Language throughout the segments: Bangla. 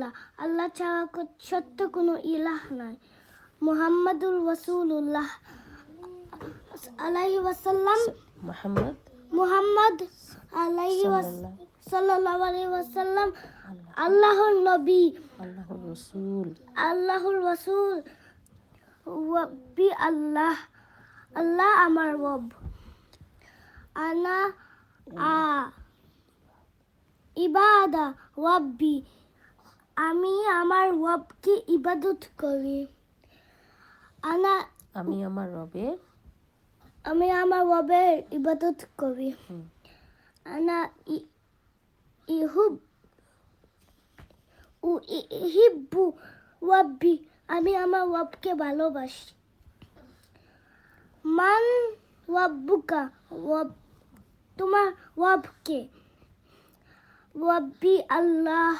আল্লাহ, আল্লাহ ছাড়া সত্য কোনো ইলাহ নাই। মুহাম্মাদুর রাসূলুল্লাহ আলাইহি ওয়াসাল্লাম, মুহাম্মদ আলাইহি সাল্লাল্লাহু আলাইহি ওয়াসাল্লাম আল্লাহর নবী, আল্লাহর রাসূল। রব্বি আল্লাহ, আল্লাহ আমার রব। আনা ইবাদা রব্বি, আমি আমার রবকে ইবাদত করি। আমি আমার রবের ইবাদত করি। আনা ইহিব্বু রব্বি, আমি আমার রবকে ভালোবাসি। মান রব্বুকা, তোমার রবকে? রব্বি আল্লাহ,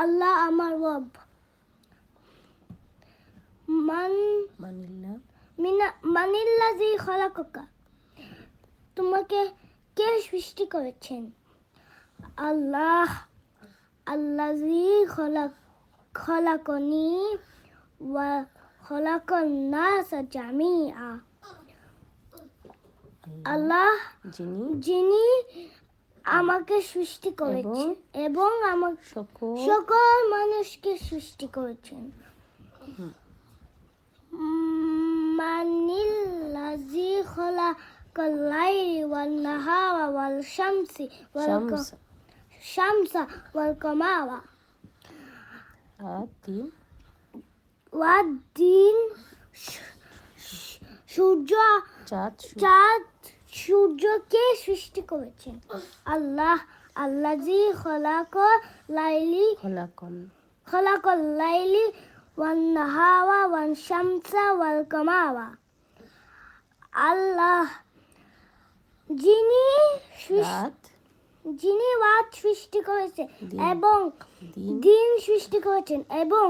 আল্লাহ আমার রব। মানিল্লাযী খলাকাকা, তোমাকে কে সৃষ্টি করেছেন? আল্লাহ। আল্লাযী খলাকনি ওয়া খলাকান নাসা জামিআ, আল্লাহ যিনি আমাকে সৃষ্টি করেছেন এবং আমার সকল মানুষকে সৃষ্টি করেছেন। মানিল্লাযী খলাকাল লাইলা ওয়ান নাহারা ওয়াল শামসা ওয়াল কামারা ওয়াদ-দিন, চাঁদ সূর্যকে সৃষ্টি করেছেন। আল্লাহ। আল্লাযী খলাকাল লাইলি ওয়ান নাহারা ওয়ান শামসা ওয়াল কামারা, আল্লাহ যিনি রাত সৃষ্টি করেছেন এবং দিন সৃষ্টি করেছেন এবং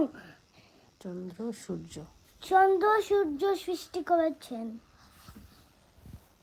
চন্দ্র সূর্য সৃষ্টি করেছেন।